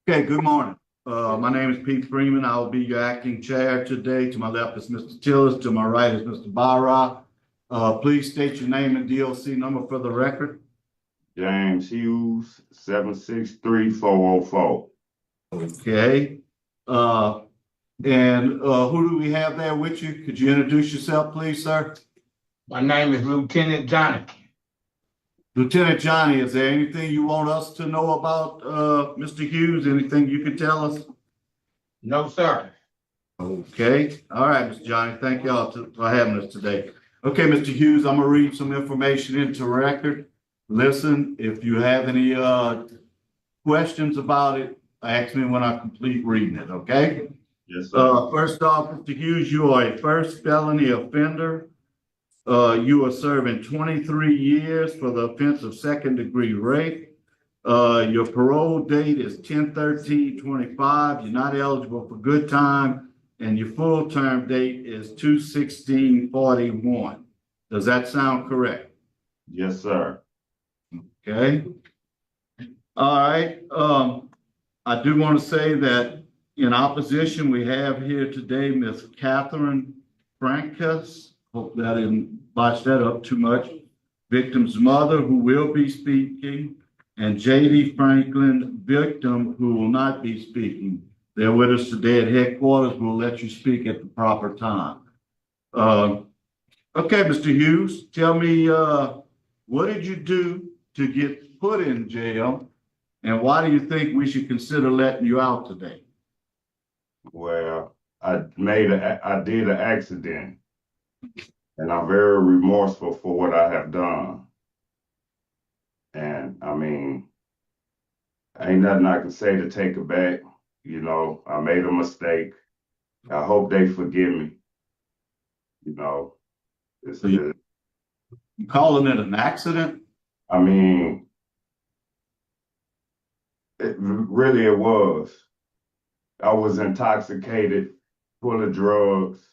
Okay, good morning. My name is Pete Freeman. I will be your acting chair today. To my left is Mr. Tillis. To my right is Mr. Barra. Please state your name and DOC number for the record. James Hughes, 763-404. Okay. Who do we have there with you? Could you introduce yourself, please, sir? My name is Lieutenant Johnny. Lieutenant Johnny, is there anything you want us to know about Mr. Hughes? Anything you can tell us? No, sir. Okay. All right, Mr. Johnny. Thank y'all for having us today. Okay, Mr. Hughes, I'm gonna read some information into record. Listen, if you have any questions about it, ask me when I complete reading it, okay? Yes, sir. First off, Mr. Hughes, you are a first felony offender. You are serving 23 years for the offense of second-degree rape. Your parole date is 10/13/25. You're not eligible for good time, and your full term date is 2/16/41. Does that sound correct? Yes, sir. Okay. All right. I do want to say that in opposition, we have here today Ms. Catherine Frankus. Hope that didn't botch that up too much. Victim's mother, who will be speaking, and J.D. Franklin, victim, who will not be speaking. They're with us today at headquarters. We'll let you speak at the proper time. Okay, Mr. Hughes, tell me, what did you do to get put in jail, and why do you think we should consider letting you out today? Well, I did an accident, and I'm very remorseful for what I have done. And I mean, ain't nothing I can say to take it back. You know, I made a mistake. I hope they forgive me. You know, So you calling it an accident? I mean, it was. I was intoxicated, full of drugs,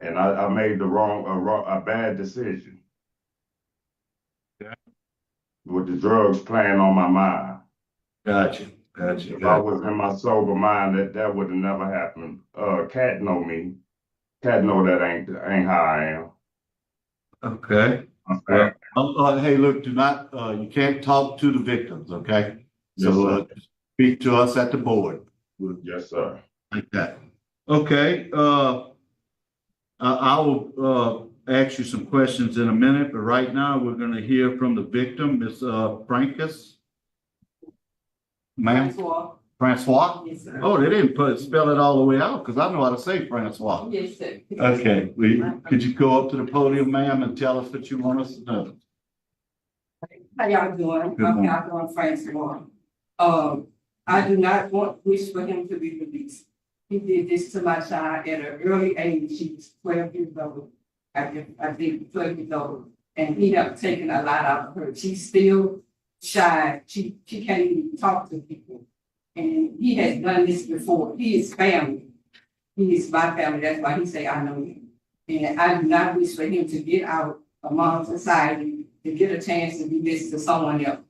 and I made a bad decision. Yeah. With the drugs playing on my mind. Gotcha. If I was in my sober mind, that would have never happened. Cat know me. Cat know that ain't how I am. Okay. Okay. Well, hey, look, do not, you can't talk to the victims, okay? Yes, So speak to us at the board. Yes, sir. Like that. Okay, I will ask you some questions in a minute, but right now we're gonna hear from the victim, Ms. Frankus. Ma'am? Francois? Yes, sir. Oh, they didn't spell it all the way out, because I know how to say Francois. Yes, sir. Okay, could you go up to the podium, ma'am, and tell us what you want us to know? How y'all doing? Good I'm morning. Catherine Francois. I do not wish for him to be released. He did this to my child at an early age. She was 12 years old. I think 12 years old. And he have taken a lot out of her. She's still shy. She can't even talk to people. And he has done this before. He is family. He is my family. That's why he say I know him. And I do not wish for him to get out among society to get a chance to be listened to someone else.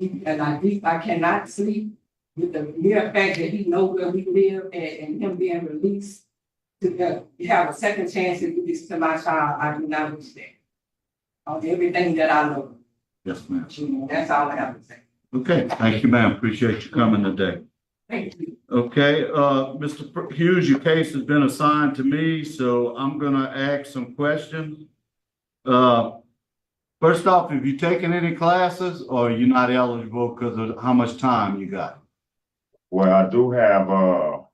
And I cannot sleep with the mere fact that he knows where we live and him being released to have a second chance to do this to my child. I do not wish that. On everything that I know. Yes, ma'am. That's all I have to say. Okay, thank you, ma'am. Appreciate you coming today. Thank you. Okay, Mr. Hughes, your case has been assigned to me, so I'm gonna ask some questions. First off, have you taken any classes, or are you not eligible because of how much time you got? Well, I do have well,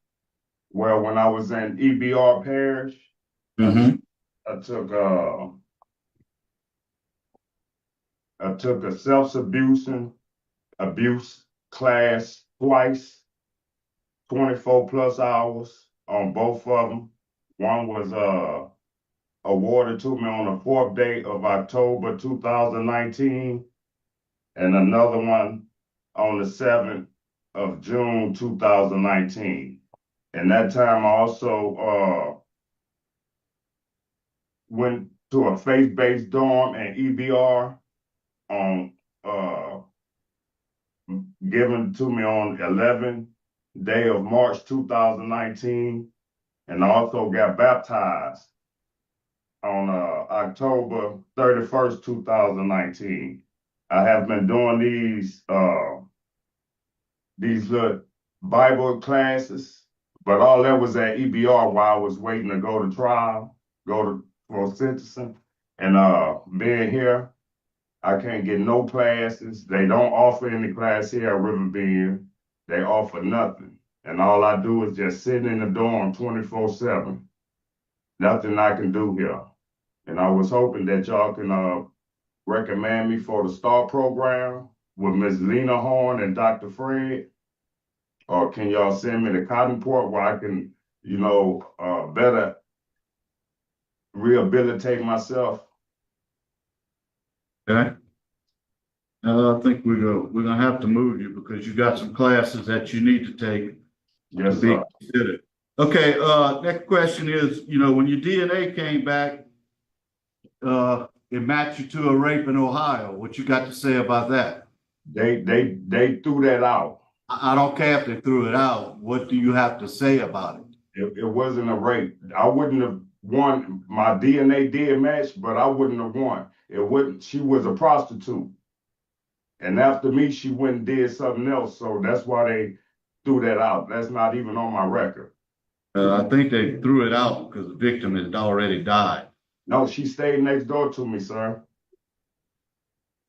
when I was in EBR Parish, Mm-hmm. I took a abuse class twice, 24 plus hours on both of them. One was awarded to me on the 4th day of October 2019, and another one on the 7th of June 2019. And that time I also went to a faith-based dorm and EBR on given to me on day of March 2019, and I also got baptized on October 31st, 2019. I have been doing these Bible classes, but all that was at EBR while I was waiting to go to trial, for sentencing. And being here, I can't get no classes. They don't offer any class here at Riverbend. They offer nothing. And all I do is just sit in the dorm 24/7. Nothing I can do here. And I was hoping that y'all can recommend me for the STAR program with Ms. Lena Horn and Dr. Fred. Or can y'all send me to Cottonport where I can, better rehabilitate myself? Okay. I think we're gonna have to move you because you got some classes that you need to take to Yes, be sir. considered. Okay, next question is, when your DNA came back, it matched you to a rape in Ohio. What you got to say about that? They threw that out. I don't care if they threw it out. What do you have to say about it? It wasn't a rape. I wouldn't have won. My DNA did match, but I wouldn't have won. It wouldn't. She was a prostitute. And after me, she went and did something else. So that's why they threw that out. That's not even on my record. I think they threw it out because the victim had already died. No, she stayed next door to me, sir.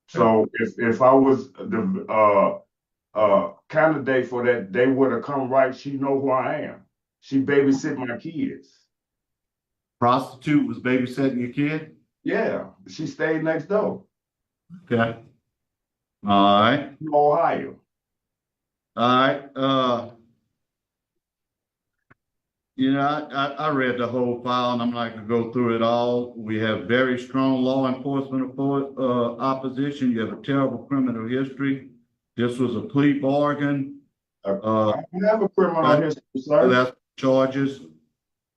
So if I was the candidate for that, they would have come right. She know who I am. She babysit my kids. Prostitute was babysitting your kid? Yeah, she stayed next door. Okay. All right. In Ohio. All right. I read the whole file and I'm not gonna go through it all. We have very strong law enforcement opposition. You have a terrible criminal history. This was a plea bargain. I have a criminal history, sir. That's charges.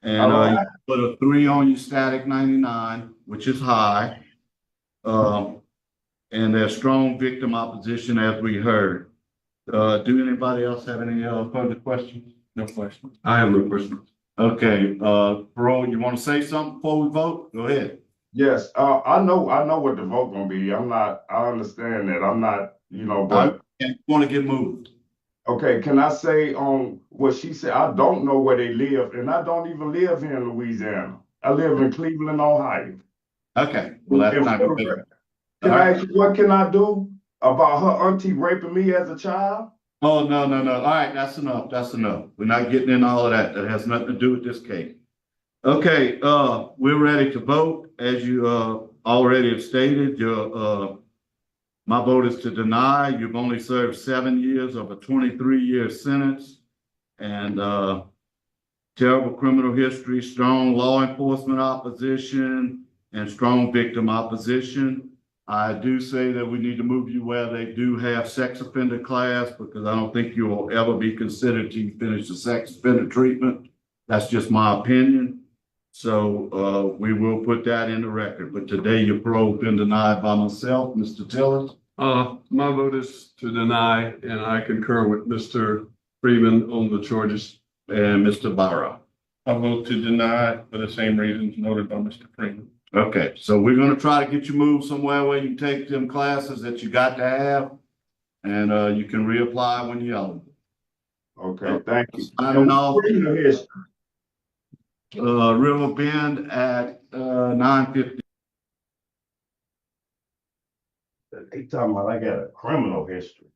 And All right. you put a 3 on your static 99, which is high. And there's strong victim opposition as we heard. Do anybody else have any further questions? No questions. I have no questions. Okay, Parole, you want to say something before we vote? Go ahead. Yes, I know what the vote gonna be. I understand that. I'm not, but I want to get moved. okay, can I say on what she said? I don't know where they live, and I don't even live here in Louisiana. I live in Cleveland, Ohio. Okay, well, that's not good. Can I ask you, what can I do about her auntie raping me as a child? Oh, no. All right, that's enough. That's enough. We're not getting in all of that. That has nothing to do with this case. Okay, we're ready to vote. As you already have stated, my vote is to deny. You've only served 7 years of a 23-year sentence, and terrible criminal history, strong law enforcement opposition, and strong victim opposition. I do say that we need to move you where they do have sex offender class, because I don't think you will ever be considered till you finish the sex offender treatment. That's just my opinion. So we will put that in the record. But today your parole has been denied by myself, Mr. Tillers. My vote is to deny, and I concur with Mr. Freeman on the charges. And Mr. Barra. I vote to deny for the same reasons noted by Mr. Freeman. Okay, so we're gonna try to get you moved somewhere where you take them classes that you got to have, and you can reapply when you're eligible. Okay, thank you. Signing off, Criminal history. River Bend at 9:50. They talking about I got a criminal history.